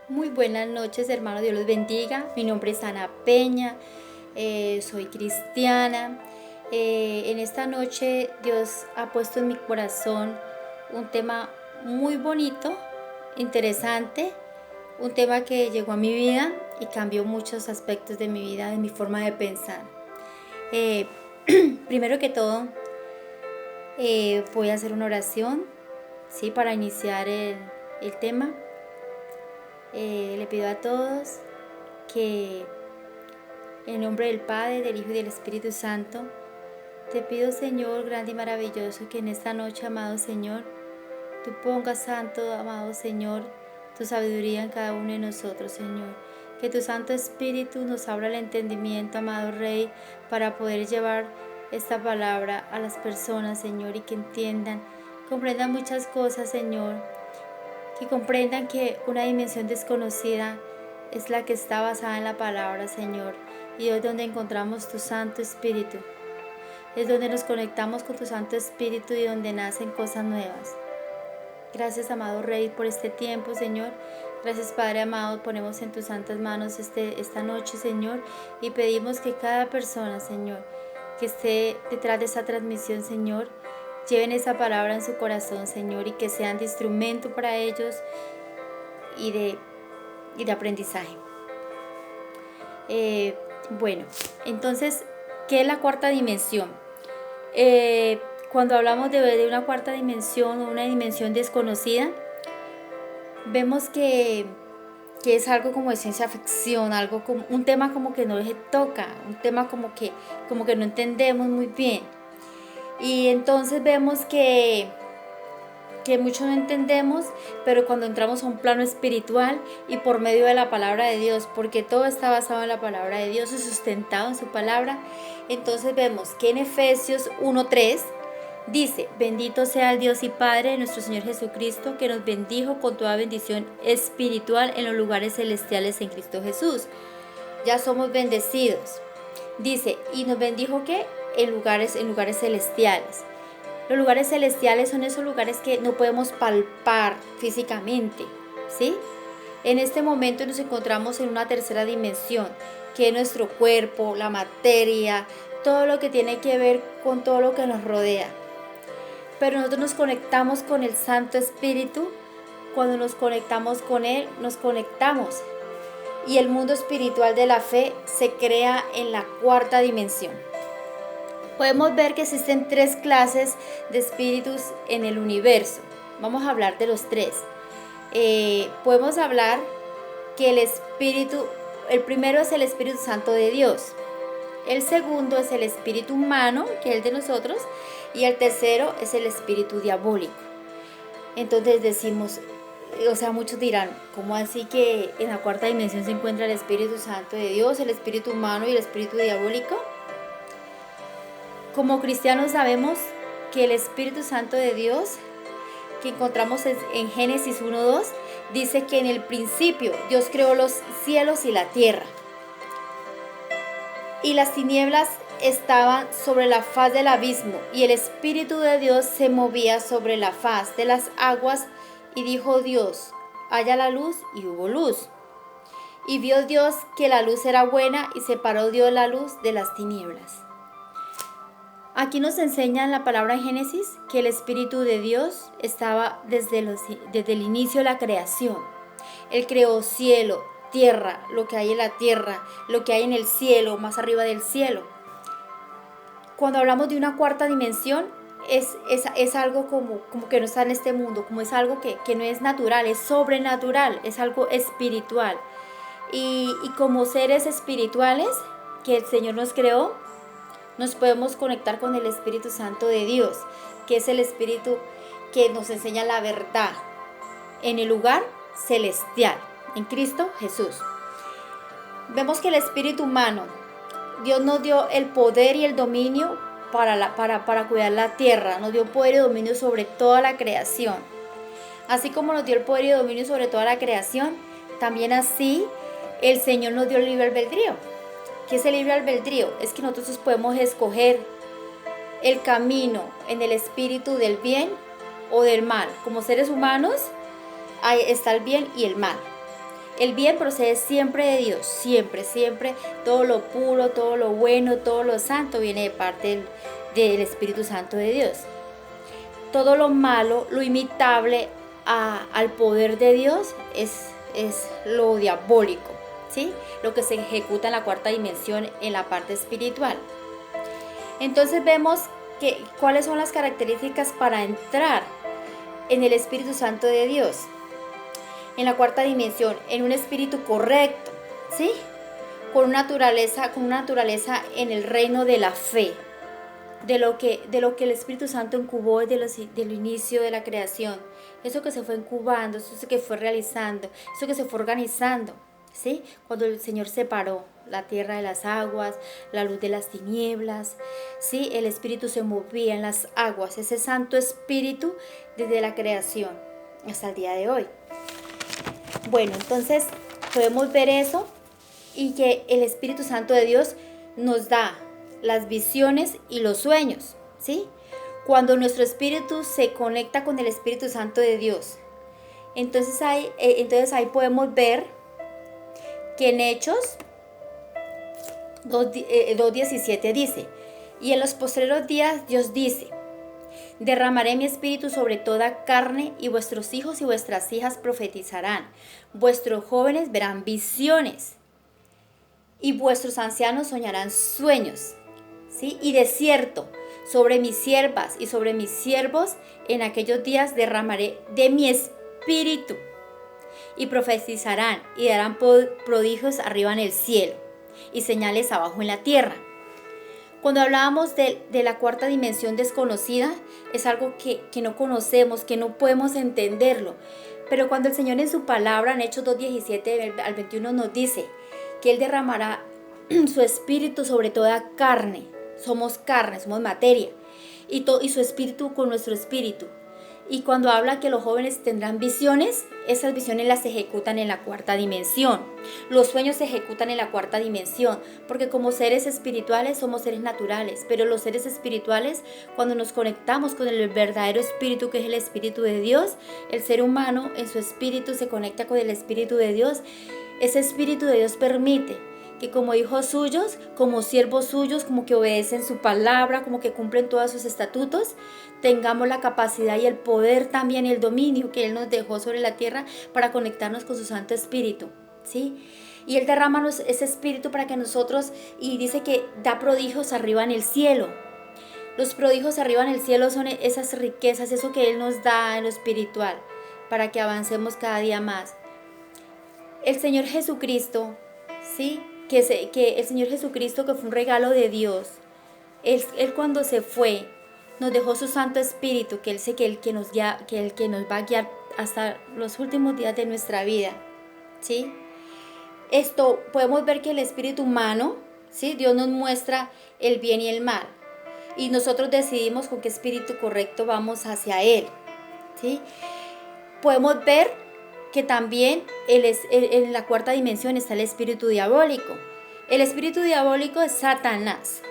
Muy buenas noches, hermanos, Dios los bendiga. Mi nombre es Ana Peña, soy cristiana. En esta noche Dios ha puesto en mi corazón un tema muy bonito, interesante, un tema que llegó a mi vida y cambió muchos aspectos de mi vida, de mi forma de pensar. Eh, Primero que todo, voy a hacer una oración, ¿sí? Para iniciar el tema. Le pido a todos que en nombre del Padre, del Hijo y del Espíritu Santo, te pido, Señor, grande y maravilloso, que en esta noche, amado Señor, tú pongas, santo, amado Señor, tu sabiduría en cada uno de nosotros, Señor. Que tu Santo Espíritu nos abra el entendimiento, amado Rey, para poder llevar esta palabra a las personas, Señor, y que entiendan, comprendan muchas cosas, Señor. Que comprendan que una dimensión desconocida es la que está basada en la palabra, Señor, y es donde encontramos tu Santo Espíritu. Es donde nos conectamos con tu Santo Espíritu y donde nacen cosas nuevas. Gracias, amado Rey, por este tiempo, Señor. Gracias, Padre amado, ponemos en tus santas manos esta noche, Señor, y pedimos que cada persona, Señor, que esté detrás de esa transmisión, Señor, lleven esa palabra en su corazón, Señor, y que sean de instrumento para ellos y de aprendizaje. Bueno, entonces, ¿qué es la cuarta dimensión? Cuando hablamos de una cuarta dimensión o una dimensión desconocida, vemos que es algo como de ciencia ficción, algo como un tema como que no se toca, un tema como que no entendemos muy bien. Y entonces vemos que mucho no entendemos, pero cuando entramos a un plano espiritual y por medio de la palabra de Dios, porque todo está basado en la palabra de Dios y sustentado en su palabra, entonces vemos que en Efesios 1:3 dice: bendito sea el Dios y Padre de nuestro Señor Jesucristo, que nos bendijo con toda bendición espiritual en los lugares celestiales en Cristo Jesús. Ya somos bendecidos. Dice, y nos bendijo ¿qué? En lugares celestiales. Los lugares celestiales son esos lugares que no podemos palpar físicamente, ¿sí? En este momento nos encontramos en una tercera dimensión, que es nuestro cuerpo, la materia, todo lo que tiene que ver con todo lo que nos rodea. Pero nosotros nos conectamos con el Santo Espíritu. Cuando nos conectamos con Él, nos conectamos. Y el mundo espiritual de la fe se crea en la cuarta dimensión. Podemos ver que existen 3 clases de espíritus en el universo. Vamos a hablar de los 3. Podemos hablar que el primero es el Espíritu Santo de Dios. El segundo es el espíritu humano, que es el de nosotros. Y el tercero es el espíritu diabólico. Entonces decimos, muchos dirán, ¿cómo así que en la cuarta dimensión se encuentra el Espíritu Santo de Dios, el espíritu humano y el espíritu diabólico? Como cristianos sabemos que el Espíritu Santo de Dios, que encontramos en Génesis 1:2, dice que en el principio Dios creó los cielos y la tierra. Y las tinieblas estaban sobre la faz del abismo, y el Espíritu de Dios se movía sobre la faz de las aguas, y dijo Dios, haya la luz, y hubo luz. Y vio Dios que la luz era buena, y separó Dios la luz de las tinieblas. Aquí nos enseña en la palabra en Génesis que el Espíritu de Dios estaba desde el inicio de la creación. Él creó cielo, tierra, lo que hay en la tierra, lo que hay en el cielo, más arriba del cielo. Cuando hablamos de una cuarta dimensión, es algo como que no está en este mundo, como es algo que no es natural, es sobrenatural, es algo espiritual. Y como seres espirituales que el Señor nos creó, nos podemos conectar con el Espíritu Santo de Dios, que es el Espíritu que nos enseña la verdad en el lugar celestial, en Cristo Jesús. Vemos que el espíritu humano, Dios nos dio el poder y el dominio para cuidar la tierra, nos dio poder y dominio sobre toda la creación. Así como nos dio el poder y dominio sobre toda la creación, también así el Señor nos dio el libre albedrío. ¿Qué es el libre albedrío? Es que nosotros podemos escoger el camino en el espíritu del bien o del mal. Como seres humanos, ahí está el bien y el mal. El bien procede siempre de Dios, siempre, siempre. Todo lo puro, todo lo bueno, todo lo santo viene de parte del Espíritu Santo de Dios. Todo lo malo, lo imitable al poder de Dios es lo diabólico, ¿sí? Lo que se ejecuta en la cuarta dimensión, en la parte espiritual. Entonces vemos cuáles son las características para entrar en el Espíritu Santo de Dios, en la cuarta dimensión, en un espíritu correcto, ¿sí? Con una naturaleza en el reino de la fe, de lo que el Espíritu Santo incubó desde el inicio de la creación, eso que se fue incubando, eso que fue realizando, eso que se fue organizando, ¿sí? Cuando el Señor separó la tierra de las aguas, la luz de las tinieblas, ¿sí? El Espíritu se movía en las aguas, ese Santo Espíritu desde la creación hasta el día de hoy. Bueno, entonces podemos ver eso y que el Espíritu Santo de Dios nos da las visiones y los sueños, ¿sí? Cuando nuestro espíritu se conecta con el Espíritu Santo de Dios, entonces ahí podemos ver que en Hechos 2:17 dice: y en los postreros días Dios dice: derramaré mi espíritu sobre toda carne, y vuestros hijos y vuestras hijas profetizarán, vuestros jóvenes verán visiones, y vuestros ancianos soñarán sueños, ¿sí? Y de cierto, sobre mis siervas y sobre mis siervos en aquellos días derramaré de mi espíritu, y profetizarán y darán prodigios arriba en el cielo y señales abajo en la tierra. Cuando hablábamos de la cuarta dimensión desconocida, es algo que no conocemos, que no podemos entenderlo. Pero cuando el Señor en su palabra, en Hechos 2:17 al 21, nos dice que Él derramará su espíritu sobre toda carne. Somos carne, somos materia. Y su espíritu con nuestro espíritu. Y cuando habla que los jóvenes tendrán visiones, esas visiones las ejecutan en la cuarta dimensión. Los sueños se ejecutan en la cuarta dimensión, porque como seres espirituales somos seres naturales, pero los seres espirituales, cuando nos conectamos con el verdadero espíritu, que es el Espíritu de Dios, el ser humano en su espíritu se conecta con el Espíritu de Dios. Ese Espíritu de Dios permite que como hijos suyos, como siervos suyos, como que obedecen su palabra, como que cumplen todos sus estatutos, tengamos la capacidad y el poder también y el dominio que Él nos dejó sobre la tierra para conectarnos con su Santo Espíritu, ¿sí? Y Él derrama ese Espíritu para que nosotros, y dice que da prodigios arriba en el cielo. Los prodigios arriba en el cielo son esas riquezas, eso que Él nos da en lo espiritual, para que avancemos cada día más. El Señor Jesucristo, ¿sí? Que el Señor Jesucristo, que fue un regalo de Dios, Él cuando se fue, nos dejó su Santo Espíritu, que Él sé que el que nos va a guiar hasta los últimos días de nuestra vida, ¿sí? Esto podemos ver que el espíritu humano, ¿sí? Dios nos muestra el bien y el mal, y nosotros decidimos con qué espíritu correcto vamos hacia Él, ¿sí? Podemos ver que también en la cuarta dimensión está el espíritu diabólico. El espíritu diabólico es Satanás.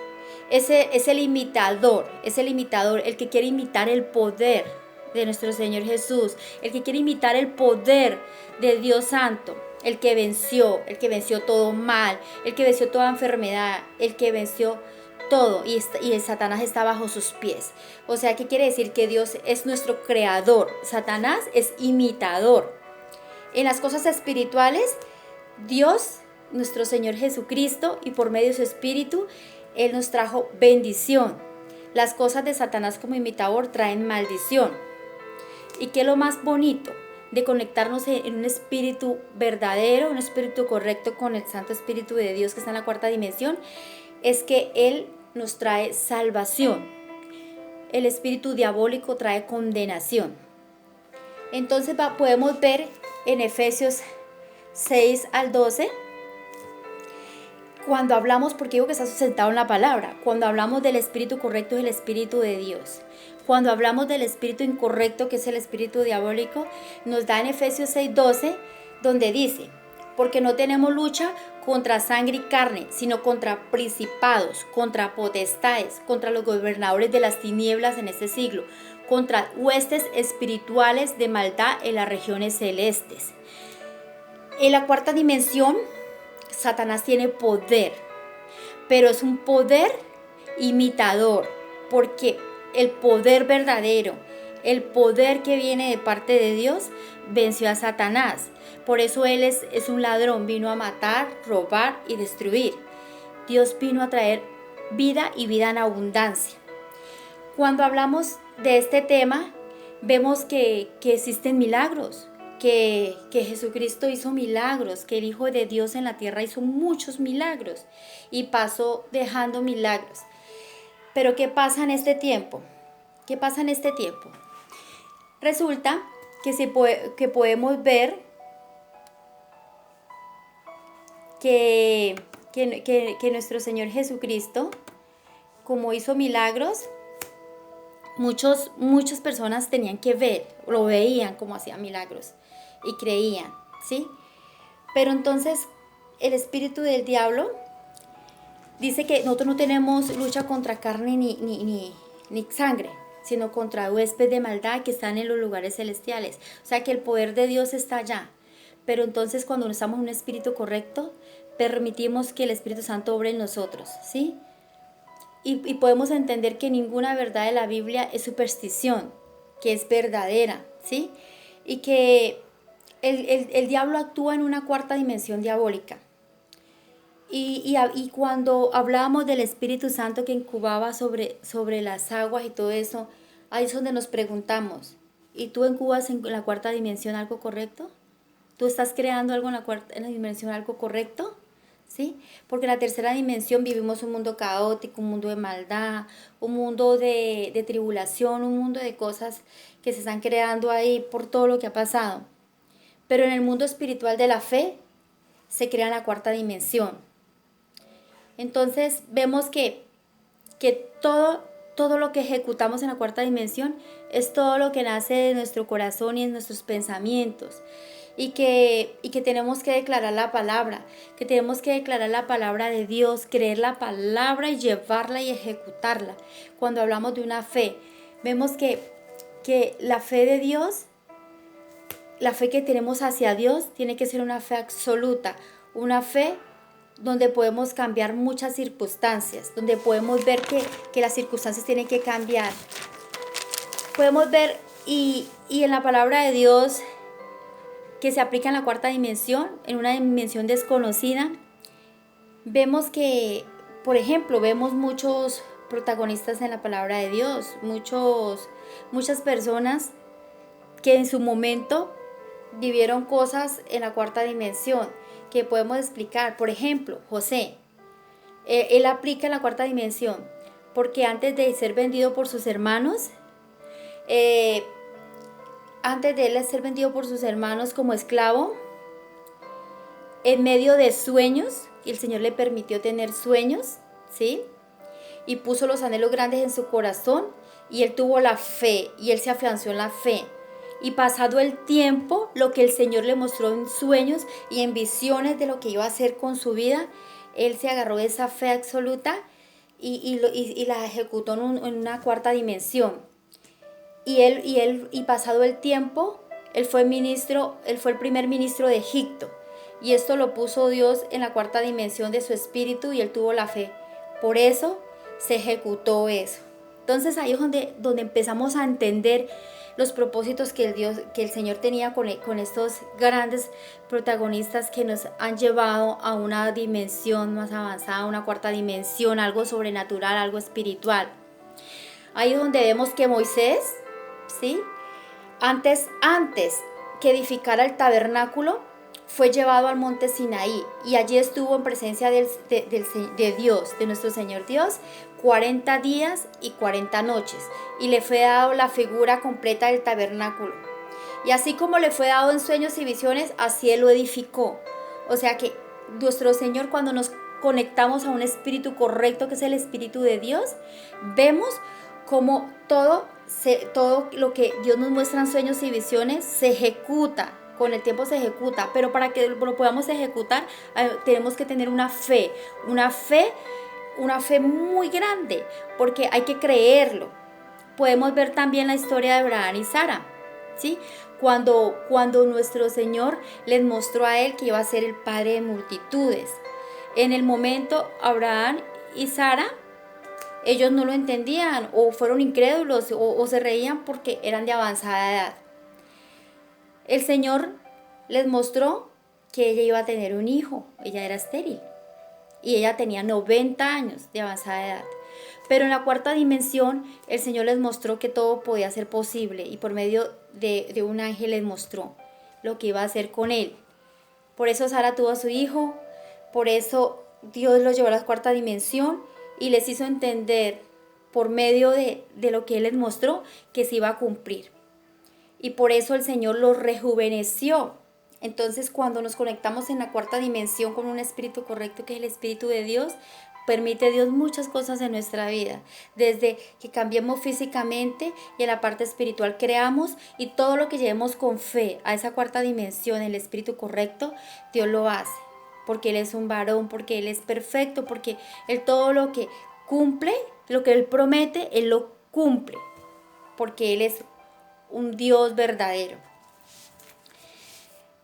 Es el imitador, el que quiere imitar el poder de nuestro Señor Jesús, el que quiere imitar el poder de Dios Santo, el que venció todo mal, el que venció toda enfermedad, el que venció todo, y el Satanás está bajo sus pies. O sea, ¿qué quiere decir? Que Dios es nuestro creador, Satanás es imitador. En las cosas espirituales, Dios, nuestro Señor Jesucristo, y por medio de su Espíritu, Él nos trajo bendición. Las cosas de Satanás como imitador traen maldición. ¿Y qué es lo más bonito? De conectarnos en un espíritu verdadero, un espíritu correcto con el Santo Espíritu de Dios que está en la cuarta dimensión, es que Él nos trae salvación. El espíritu diabólico trae condenación. Entonces podemos ver en Efesios 6 al 12, cuando hablamos, porque digo que está sustentado en la palabra, cuando hablamos del espíritu correcto es el Espíritu de Dios. Cuando hablamos del espíritu incorrecto, que es el espíritu diabólico, nos da en Efesios 6:12, donde dice: porque no tenemos lucha contra sangre y carne, sino contra principados, contra potestades, contra los gobernadores de las tinieblas en este siglo, contra huestes espirituales de maldad en las regiones celestes. En la cuarta dimensión, Satanás tiene poder, pero es un poder imitador, porque el poder verdadero, el poder que viene de parte de Dios, venció a Satanás. Por eso él es un ladrón, vino a matar, robar y destruir. Dios vino a traer vida y vida en abundancia. Cuando hablamos de este tema, vemos que existen milagros, que Jesucristo hizo milagros, que el Hijo de Dios en la tierra hizo muchos milagros y pasó dejando milagros. Pero ¿qué pasa en este tiempo? ¿Qué pasa en este tiempo? Resulta que podemos ver que nuestro Señor Jesucristo, como hizo milagros, muchas personas tenían que ver, lo veían como hacía milagros y creían, ¿sí? Pero entonces el espíritu del diablo dice que nosotros no tenemos lucha contra carne ni sangre, sino contra huéspedes de maldad que están en los lugares celestiales. O sea que el poder de Dios está allá. Pero entonces cuando estamos en un espíritu correcto, permitimos que el Espíritu Santo obre en nosotros, ¿sí? Y podemos entender que ninguna verdad de la Biblia es superstición, que es verdadera, ¿sí? Y que el diablo actúa en una cuarta dimensión diabólica. Y cuando hablábamos del Espíritu Santo que incubaba sobre las aguas y todo eso, ahí es donde nos preguntamos, ¿y tú incubas en la cuarta dimensión algo correcto? ¿Tú estás creando algo en la dimensión algo correcto? ¿Sí? Porque en la tercera dimensión vivimos un mundo caótico, un mundo de maldad, un mundo de tribulación, un mundo de cosas que se están creando ahí por todo lo que ha pasado. Pero en el mundo espiritual de la fe se crea la cuarta dimensión. Entonces vemos que todo lo que ejecutamos en la cuarta dimensión es todo lo que nace de nuestro corazón y de nuestros pensamientos. Y que tenemos que declarar la palabra, que tenemos que declarar la palabra de Dios, creer la palabra y llevarla y ejecutarla. Cuando hablamos de una fe, vemos que la fe de Dios, la fe que tenemos hacia Dios, tiene que ser una fe absoluta, una fe donde podemos cambiar muchas circunstancias, donde podemos ver que las circunstancias tienen que cambiar. Podemos ver y en la palabra de Dios que se aplica en la cuarta dimensión, en una dimensión desconocida, vemos que, por ejemplo, vemos muchos protagonistas en la palabra de Dios, muchas personas que en su momento vivieron cosas en la cuarta dimensión que podemos explicar. Por ejemplo, José, él aplica en la cuarta dimensión porque antes de ser vendido por sus hermanos, como esclavo, en medio de sueños, y el Señor le permitió tener sueños, ¿sí? Y puso los anhelos grandes en su corazón, y él tuvo la fe, y él se afianzó en la fe. Y pasado el tiempo, lo que el Señor le mostró en sueños y en visiones de lo que iba a hacer con su vida, él se agarró de esa fe absoluta y la ejecutó en una cuarta dimensión. Y pasado el tiempo, él fue el primer ministro de Egipto. Y esto lo puso Dios en la cuarta dimensión de su espíritu y él tuvo la fe. Por eso se ejecutó eso. Entonces ahí es donde empezamos a entender los propósitos que el Señor tenía con estos grandes protagonistas que nos han llevado a una dimensión más avanzada, una cuarta dimensión, algo sobrenatural, algo espiritual. Ahí es donde vemos que Moisés, ¿sí? Antes que edificara el tabernáculo, fue llevado al monte Sinaí y allí estuvo en presencia de Dios, de nuestro Señor Dios, 40 días y 40 noches, y le fue dado la figura completa del tabernáculo. Y así como le fue dado en sueños y visiones, así él lo edificó. O sea que nuestro Señor, cuando nos conectamos a un espíritu correcto, que es el espíritu de Dios, vemos como todo lo que Dios nos muestra en sueños y visiones se ejecuta. Con el tiempo se ejecuta, pero para que lo podamos ejecutar tenemos que tener una fe muy grande, porque hay que creerlo. Podemos ver también la historia de Abraham y Sara, ¿sí? cuando nuestro Señor les mostró a él que iba a ser el padre de multitudes. En el momento, Abraham y Sara, ellos no lo entendían, o fueron incrédulos, o se reían porque eran de avanzada edad. El Señor les mostró que ella iba a tener un hijo. Ella era estéril y ella tenía 90 años de avanzada edad. Pero en la cuarta dimensión el Señor les mostró que todo podía ser posible, y por medio de un ángel les mostró lo que iba a hacer con él. Por eso Sara tuvo a su hijo, por eso Dios los llevó a la cuarta dimensión y les hizo entender por medio de lo que él les mostró que se iba a cumplir. Y por eso el Señor los rejuveneció. Entonces, cuando nos conectamos en la cuarta dimensión con un espíritu correcto, que es el Espíritu de Dios, permite Dios muchas cosas en nuestra vida. Desde que cambiemos físicamente y en la parte espiritual creamos, y todo lo que llevemos con fe a esa cuarta dimensión, el espíritu correcto, Dios lo hace. Porque Él es un varón, porque Él es perfecto, porque Él todo lo que cumple, lo que Él promete, Él lo cumple. Porque Él es un Dios verdadero.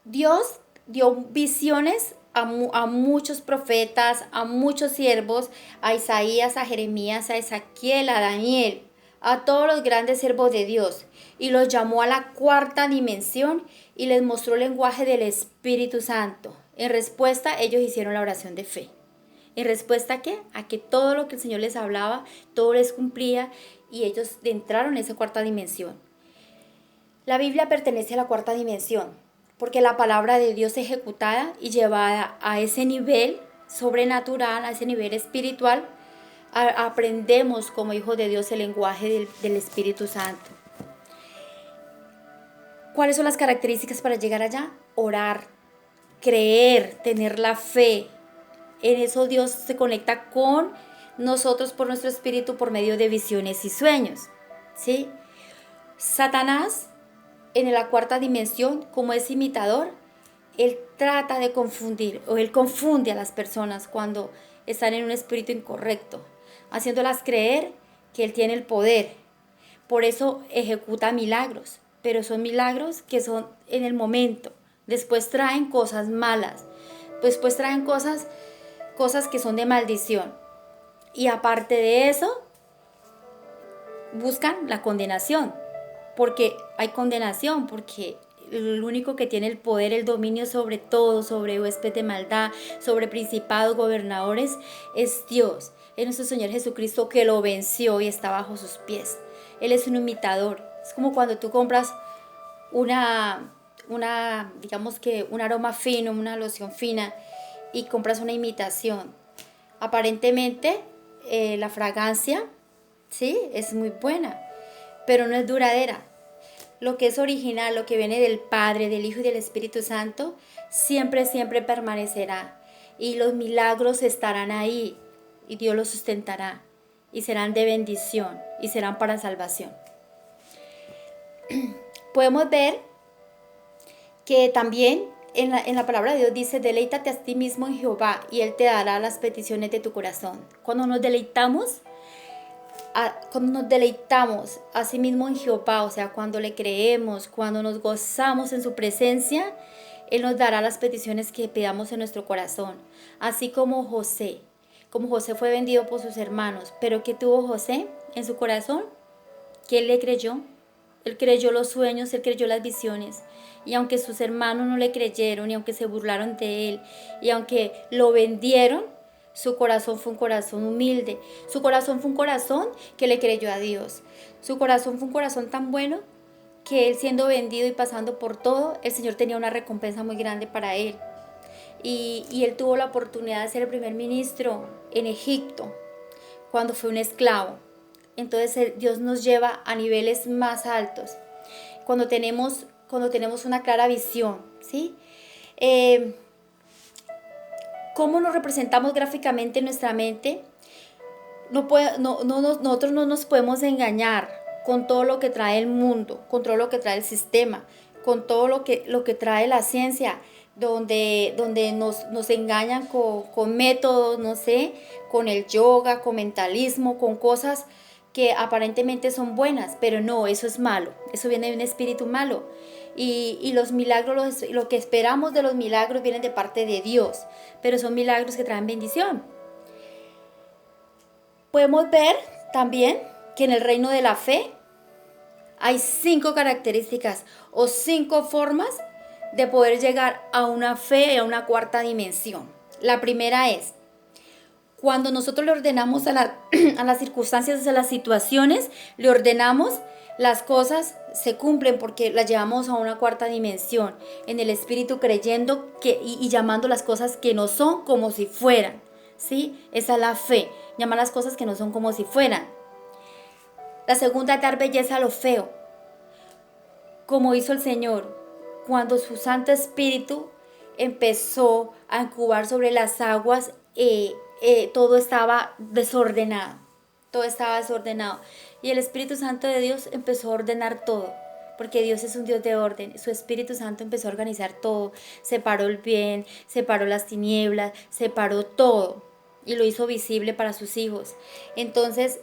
Dios dio visiones a muchos profetas, a muchos siervos, a Isaías, a Jeremías, a Ezequiel, a Daniel, a todos los grandes siervos de Dios, y los llamó a la cuarta dimensión y les mostró el lenguaje del Espíritu Santo. En respuesta, ellos hicieron la oración de fe. ¿En respuesta a qué? A que todo lo que el Señor les hablaba, todo les cumplía, y ellos entraron en esa cuarta dimensión. La Biblia pertenece a la cuarta dimensión, porque la palabra de Dios ejecutada y llevada a ese nivel sobrenatural, a ese nivel espiritual, aprendemos como hijos de Dios el lenguaje del Espíritu Santo. ¿Cuáles son las características para llegar allá? Orar, creer, tener la fe. En eso Dios se conecta con nosotros por nuestro espíritu por medio de visiones y sueños, ¿sí? Satanás, en la cuarta dimensión, como es imitador, él trata de confundir, o él confunde a las personas cuando están en un espíritu incorrecto, haciéndolas creer que él tiene el poder. Por eso ejecuta milagros, pero son milagros que son en el momento. Después traen cosas malas, después traen cosas que son de maldición. Y aparte de eso, buscan la condenación. Porque hay condenación, porque el único que tiene el poder, el dominio sobre todo, sobre huésped de maldad, sobre principados, gobernadores, es Dios. Es nuestro Señor Jesucristo, que lo venció y está bajo sus pies. Él es un imitador. Es como cuando tú compras digamos que un aroma fino, una loción fina, y compras una imitación. Aparentemente la fragancia, sí, es muy buena, pero no es duradera. Lo que es original, lo que viene del Padre, del Hijo y del Espíritu Santo, siempre, siempre permanecerá. Y los milagros estarán ahí, y Dios los sustentará, y serán de bendición, y serán para salvación. Podemos ver que también en la palabra de Dios dice: deleítate a ti mismo en Jehová, y Él te dará las peticiones de tu corazón. Cuando nos deleitamos a sí mismo en Jehová, o sea, cuando le creemos, cuando nos gozamos en su presencia, Él nos dará las peticiones que pidamos en nuestro corazón. Así como José fue vendido por sus hermanos, pero ¿qué tuvo José en su corazón? Que él le creyó. Él creyó los sueños, él creyó las visiones. Y aunque sus hermanos no le creyeron, y aunque se burlaron de él, y aunque lo vendieron, su corazón fue un corazón humilde. Su corazón fue un corazón que le creyó a Dios. Su corazón fue un corazón tan bueno que él, siendo vendido y pasando por todo, el Señor tenía una recompensa muy grande para él. Y él tuvo la oportunidad de ser el primer ministro en Egipto cuando fue un esclavo. Entonces Dios nos lleva a niveles más altos cuando tenemos una clara visión, ¿sí? ¿Cómo nos representamos gráficamente en nuestra mente? Nosotros no nos podemos engañar con todo lo que trae el mundo, con todo lo que trae el sistema, con todo lo que trae la ciencia, donde nos engañan con métodos, no sé, con el yoga, con mentalismo, con cosas que aparentemente son buenas, pero no, eso es malo, eso viene de un espíritu malo. y los milagros, lo que esperamos de los milagros vienen de parte de Dios, pero son milagros que traen bendición. Podemos ver también que en el reino de la fe hay 5 características o 5 formas de poder llegar a una fe, a una cuarta dimensión. La primera es, cuando nosotros le ordenamos a las circunstancias, a las situaciones, le ordenamos, las cosas se cumplen porque las llevamos a una cuarta dimensión, en el espíritu creyendo y llamando las cosas que no son como si fueran, ¿sí? Esa es la fe, llamar las cosas que no son como si fueran. La segunda es dar belleza a lo feo, como hizo el Señor cuando su Santo Espíritu empezó a incubar sobre las aguas. Todo estaba desordenado, todo estaba desordenado. Y el Espíritu Santo de Dios empezó a ordenar todo, porque Dios es un Dios de orden. Su Espíritu Santo empezó a organizar todo, separó el bien, separó las tinieblas, separó todo y lo hizo visible para sus hijos. Entonces,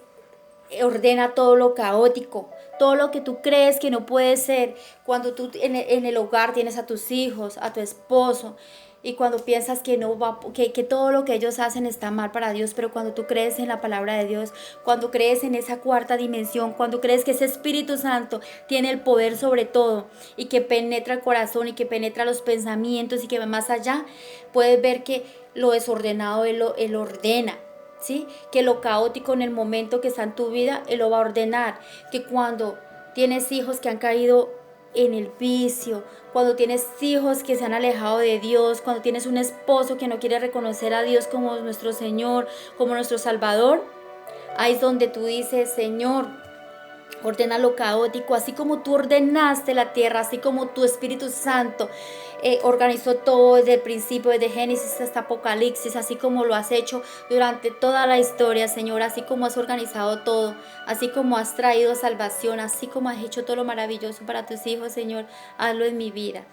ordena todo lo caótico, todo lo que tú crees que no puede ser. Cuando tú en el hogar tienes a tus hijos, a tu esposo, y cuando piensas que no va, que todo lo que ellos hacen está mal para Dios, pero cuando tú crees en la palabra de Dios, cuando crees en esa cuarta dimensión, cuando crees que ese Espíritu Santo tiene el poder sobre todo y que penetra el corazón y que penetra los pensamientos y que va más allá, puedes ver que lo desordenado Él ordena. ¿Sí? Que lo caótico en el momento que está en tu vida, Él lo va a ordenar. Que cuando tienes hijos que han caído en el vicio, cuando tienes hijos que se han alejado de Dios, cuando tienes un esposo que no quiere reconocer a Dios como nuestro Señor, como nuestro Salvador, ahí es donde tú dices, Señor, ordena lo caótico, así como tú ordenaste la tierra, así como tu Espíritu Santo organizó todo desde el principio, desde Génesis hasta Apocalipsis, así como lo has hecho durante toda la historia, Señor, así como has organizado todo, así como has traído salvación, así como has hecho todo lo maravilloso para tus hijos, Señor, hazlo en mi vida.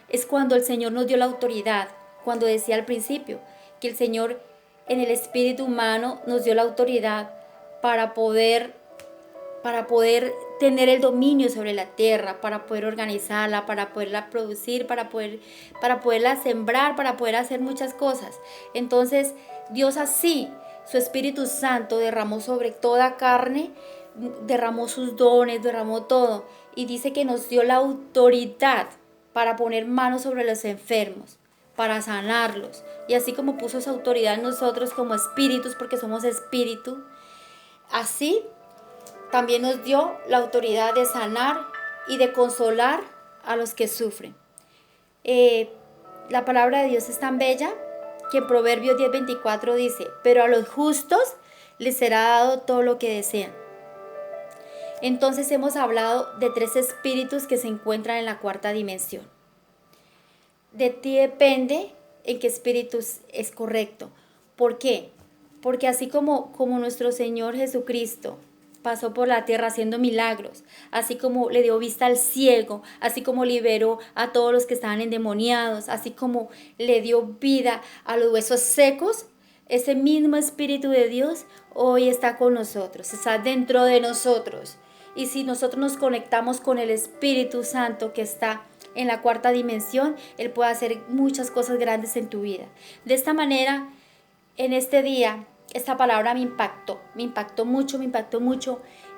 Es cuando el Señor nos dio la autoridad, cuando decía al principio que el Señor en el espíritu humano nos dio la autoridad para poder tener el dominio sobre la tierra, para poder organizarla, para poderla producir, para poderla sembrar, para poder hacer muchas cosas. Entonces, Dios así, su Espíritu Santo derramó sobre toda carne, derramó sus dones, derramó todo. Y dice que nos dio la autoridad para poner manos sobre los enfermos, para sanarlos. Y así como puso esa autoridad en nosotros como espíritus, porque somos espíritu, así también nos dio la autoridad de sanar y de consolar a los que sufren. La palabra de Dios es tan bella que en Proverbios 10:24 dice, pero a los justos les será dado todo lo que desean. Entonces hemos hablado de 3 espíritus que se encuentran en la cuarta dimensión. De ti depende en qué espíritu es correcto. ¿Por qué? Porque así como nuestro Señor Jesucristo pasó por la tierra haciendo milagros, así como le dio vista al ciego, así como liberó a todos los que estaban endemoniados, así como le dio vida a los huesos secos, ese mismo Espíritu de Dios hoy está con nosotros, está dentro de nosotros. Y si nosotros nos conectamos con el Espíritu Santo que está en la cuarta dimensión, Él puede hacer muchas cosas grandes en tu vida. De esta manera, en este día, esta palabra me impactó mucho.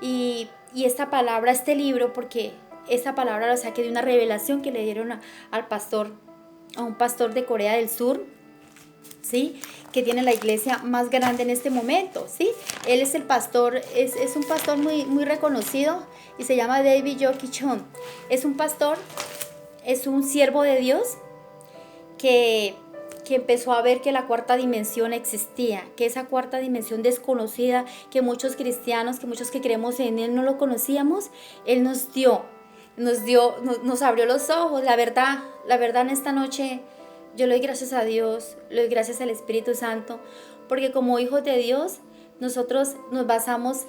Y esta palabra, este libro, porque esta palabra la saqué de una revelación que le dieron a un pastor de Corea del Sur, ¿sí? Que tiene la iglesia más grande en este momento, ¿sí? Él es el pastor, es un pastor muy reconocido y se llama David Yoki Chon. Es un pastor, es un siervo de Dios que empezó a ver que la cuarta dimensión existía, que esa cuarta dimensión desconocida, que muchos cristianos, que muchos que creemos en Él no lo conocíamos, Él nos abrió los ojos. La verdad en esta noche yo le doy gracias a Dios, le doy gracias al Espíritu Santo, porque como hijos de Dios, nosotros nos basamos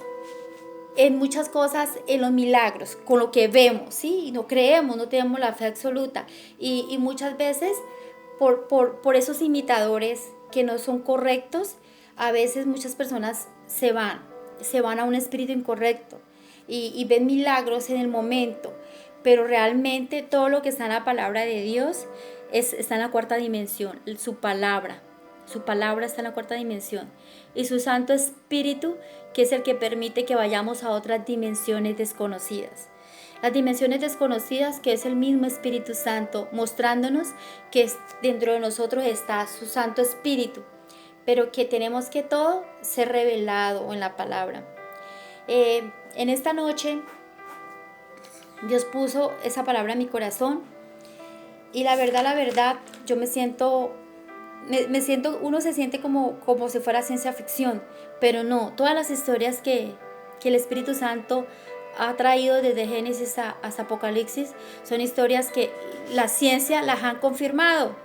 en muchas cosas, en los milagros, con lo que vemos, ¿sí? Y no creemos, no tenemos la fe absoluta. Y muchas veces, por esos imitadores que no son correctos, a veces muchas personas se van a un espíritu incorrecto y ven milagros en el momento. pero realmente todo lo que está en la palabra de Dios está en la cuarta dimensión, su palabra. Su palabra está en la cuarta dimensión. Y su Santo Espíritu, que es el que permite que vayamos a otras dimensiones desconocidas. Las dimensiones desconocidas, que es el mismo Espíritu Santo, mostrándonos que dentro de nosotros está su Santo Espíritu, pero que tenemos que todo ser revelado en la palabra. En esta noche, Dios puso esa palabra en mi corazón y la verdad, yo me siento, uno se siente como si fuera ciencia ficción, pero no, todas las historias que el Espíritu Santo ha traído desde Génesis hasta Apocalipsis son historias que la ciencia las han confirmado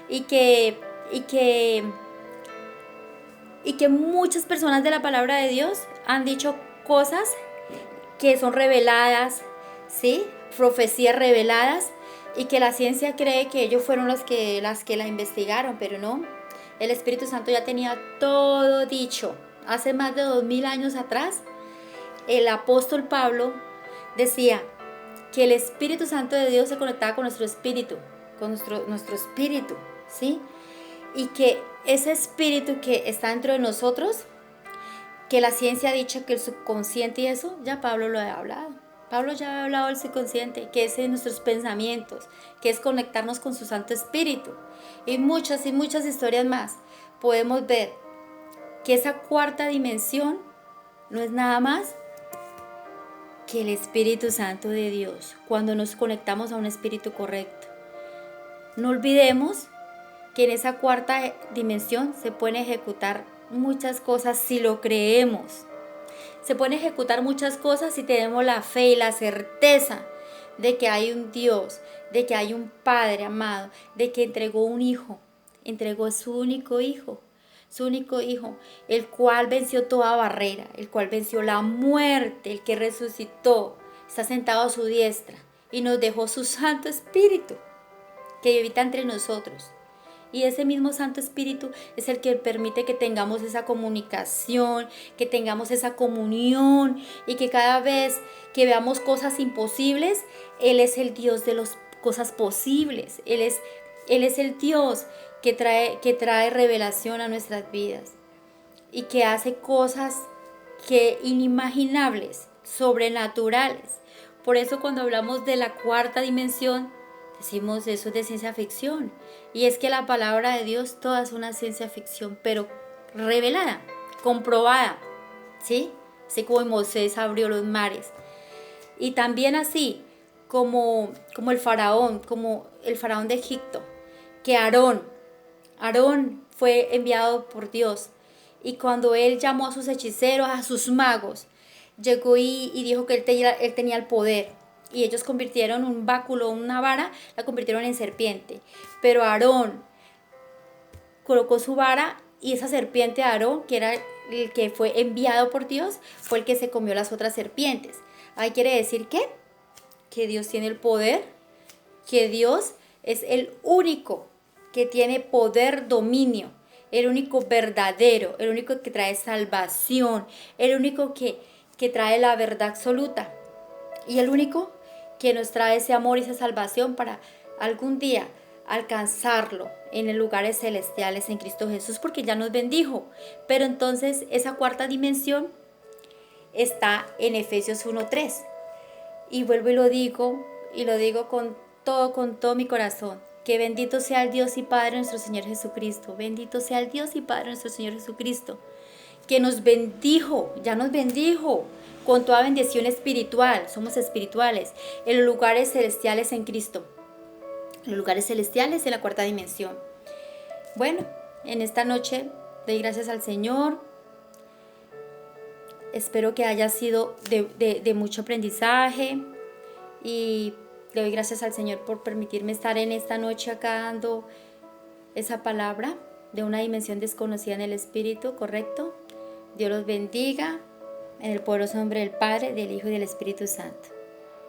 y que muchas personas de la palabra de Dios han dicho cosas que son reveladas, ¿sí? Profecías reveladas, y que la ciencia cree que ellos fueron las que la investigaron, pero no. El Espíritu Santo ya tenía todo dicho. Hace más de 2000 años atrás, el apóstol Pablo decía que el Espíritu Santo de Dios se conectaba con nuestro espíritu, con nuestro espíritu, ¿sí? Y que ese espíritu que está dentro de nosotros, que la ciencia ha dicho que el subconsciente y eso, ya Pablo lo ha hablado. Pablo ya ha hablado del subconsciente, que es en nuestros pensamientos, que es conectarnos con su Santo Espíritu. Y muchas historias más. Podemos ver que esa cuarta dimensión no es nada más que el Espíritu Santo de Dios, cuando nos conectamos a un espíritu correcto. No olvidemos que en esa cuarta dimensión se pueden ejecutar muchas cosas si lo creemos. Se pueden ejecutar muchas cosas si tenemos la fe y la certeza de que hay un Dios, de que hay un Padre amado, de que entregó un hijo, entregó su único hijo, el cual venció toda barrera, el cual venció la muerte, el que resucitó, está sentado a su diestra y nos dejó su Santo Espíritu que habita entre nosotros. Y ese mismo Santo Espíritu es el que permite que tengamos esa comunicación, que tengamos esa comunión, y que cada vez que veamos cosas imposibles, Él es el Dios de las cosas posibles. Él es el Dios que trae revelación a nuestras vidas y que hace cosas inimaginables, sobrenaturales. Por eso cuando hablamos de la cuarta dimensión, decimos eso es de ciencia ficción. Y es que la palabra de Dios toda es una ciencia ficción, pero revelada, comprobada, ¿sí? Así como Moisés abrió los mares. Y también así como el faraón de Egipto, que Aarón fue enviado por Dios. Y cuando él llamó a sus hechiceros, a sus magos, llegó y dijo que él tenía el poder. Y ellos convirtieron un báculo, una vara, la convirtieron en serpiente. Pero Aarón colocó su vara y esa serpiente de Aarón, que era el que fue enviado por Dios, fue el que se comió las otras serpientes. Ahí quiere decir que Dios tiene el poder, que Dios es el único que tiene poder, dominio, el único verdadero, el único que trae salvación, el único que trae la verdad absoluta y el único que nos trae ese amor y esa salvación para algún día alcanzarlo en los lugares celestiales en Cristo Jesús, porque ya nos bendijo. Pero entonces esa cuarta dimensión está en Efesios 1:3. Y vuelvo y lo digo con todo mi corazón, que bendito sea el Dios y Padre de nuestro Señor Jesucristo, bendito sea el Dios y Padre de nuestro Señor Jesucristo, que nos bendijo, ya nos bendijo con toda bendición espiritual, somos espirituales, en los lugares celestiales en Cristo, en los lugares celestiales de la cuarta dimensión. Bueno, en esta noche doy gracias al Señor. Espero que haya sido de mucho aprendizaje y le doy gracias al Señor por permitirme estar en esta noche acá dando esa palabra de una dimensión desconocida en el Espíritu, ¿correcto? Dios los bendiga en el poderoso nombre del Padre, del Hijo y del Espíritu Santo.